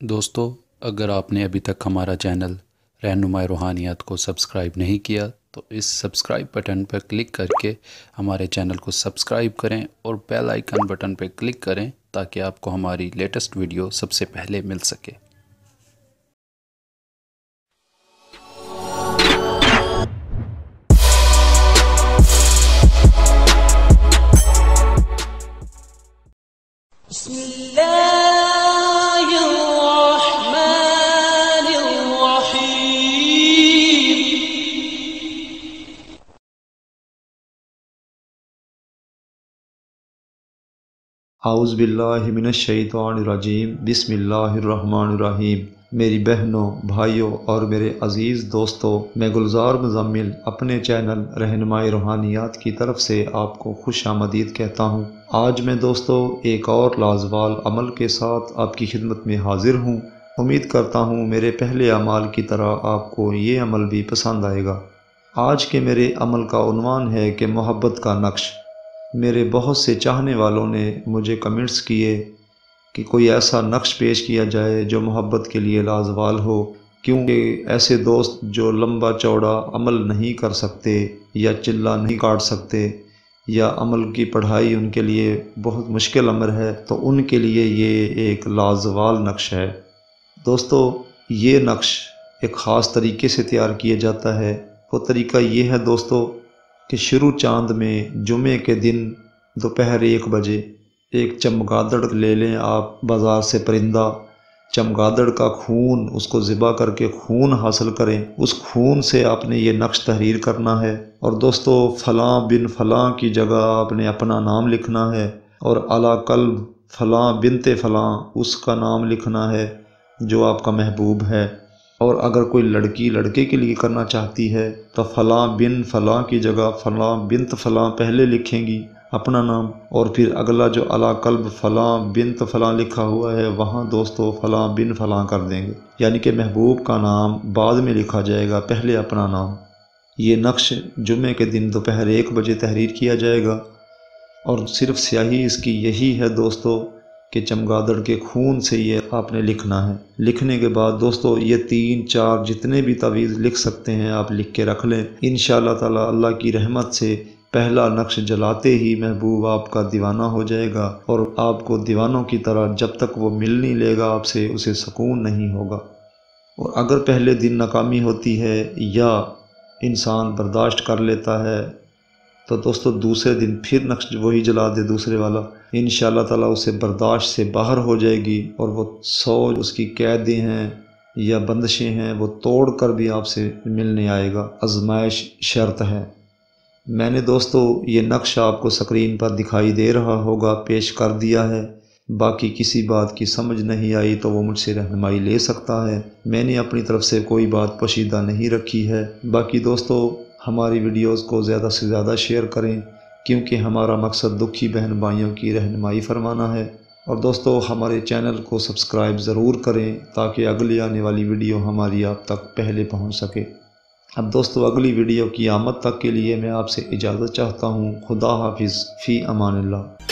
दोस्तों, अगर आपने अभी तक हमारा चैनल रहनुमा-ए-रूहानियात को सब्सक्राइब नहीं किया तो इस सब्सक्राइब बटन पर क्लिक करके हमारे चैनल को सब्सक्राइब करें और बेल आइकन बटन पर क्लिक करें ताकि आपको हमारी लेटेस्ट वीडियो सबसे पहले मिल सके। आउज़ बिल्लाहि मिनश शैतानिर रजीम बिस्मिल्लाहिर्रहमानिर्रहीम। मेरी बहनों, भाइयों और मेरे अज़ीज़ दोस्तों, मैं गुलजार मुज़म्मिल अपने चैनल रहनुमा-ए-रोहानियात की तरफ से आपको खुश आमदीद कहता हूँ। आज मैं दोस्तों एक और लाजवाल अमल के साथ आपकी खिदमत में हाजिर हूँ। उम्मीद करता हूँ मेरे पहले अमाल की तरह आपको ये अमल भी पसंद आएगा। आज के मेरे अमल का उन्वान है कि मोहब्बत का नक्श। मेरे बहुत से चाहने वालों ने मुझे कमेंट्स किए कि कोई ऐसा नक्श पेश किया जाए जो मोहब्बत के लिए लाजवाल हो, क्योंकि ऐसे दोस्त जो लंबा चौड़ा अमल नहीं कर सकते या चिल्ला नहीं काट सकते या अमल की पढ़ाई उनके लिए बहुत मुश्किल अमर है, तो उनके लिए ये एक लाजवाल नक्श है। दोस्तों, ये नक्श एक ख़ास तरीके से तैयार किया जाता है। वो तरीका ये है दोस्तों कि शुरू चांद में जुमे के दिन दोपहर 1 बजे एक चमगादड़ ले लें आप बाज़ार से परिंदा। चमगादड़ का खून, उसको ज़िबा करके खून हासिल करें। उस खून से आपने ये नक्श तहरीर करना है। और दोस्तों, फ़लाँ बिन फ़लाँ की जगह आपने अपना नाम लिखना है और अला कल्ब फ़लाँ बिनते फ़लाँ उसका नाम लिखना है जो आपका महबूब है। और अगर कोई लड़की लड़के के लिए करना चाहती है तो फ़लाँ बिन फ़लाँ की जगह फ़लाँ बिनत फ़लाँ पहले लिखेंगी अपना नाम, और फिर अगला जो अला कल्ब फ़लाँ बिनत फ़लाँ लिखा हुआ है वहाँ दोस्तों फ़लाँ बिन फ़लाँ कर देंगे, यानी कि महबूब का नाम बाद में लिखा जाएगा, पहले अपना नाम। ये नक्श जुमे के दिन दोपहर 1 बजे तहरीर किया जाएगा और सिर्फ़ स्याही इसकी यही है दोस्तों कि चमगादड़ के खून से ये आपने लिखना है। लिखने के बाद दोस्तों ये 3-4 जितने भी तावीज़ लिख सकते हैं आप लिख के रख लें। इंशाअल्लाह ताला अल्लाह की रहमत से पहला नक्श जलाते ही महबूब आपका दीवाना हो जाएगा और आपको दीवानों की तरह जब तक वो मिल नहीं लेगा आपसे, उसे सुकून नहीं होगा। और अगर पहले दिन नाकामी होती है या इंसान बर्दाश्त कर लेता है तो दोस्तों दूसरे दिन फिर नक्श वही जला दे दूसरे वाला, इंशाअल्लाह ताला उसे बर्दाश्त से बाहर हो जाएगी और वो 100 उसकी कैदें हैं या बंदिशें हैं वो तोड़ कर भी आपसे मिलने आएगा। आजमाइश शर्त है। मैंने दोस्तों ये नक्श आपको स्क्रीन पर दिखाई दे रहा होगा पेश कर दिया है। बाकी किसी बात की समझ नहीं आई तो वो मुझसे रहनुमाई ले सकता है। मैंने अपनी तरफ से कोई बात पोशीदा नहीं रखी है। बाकी दोस्तों, हमारी वीडियोस को ज़्यादा से ज़्यादा शेयर करें क्योंकि हमारा मकसद दुखी बहन भाइयों की रहनुमाई फरमाना है। और दोस्तों, हमारे चैनल को सब्सक्राइब ज़रूर करें ताकि अगली आने वाली वीडियो हमारी आप तक पहले पहुंच सके। अब दोस्तों, अगली वीडियो की आमद तक के लिए मैं आपसे इजाज़त चाहता हूँ। खुदा हाफिज़, फ़ी अमानिल्लाह।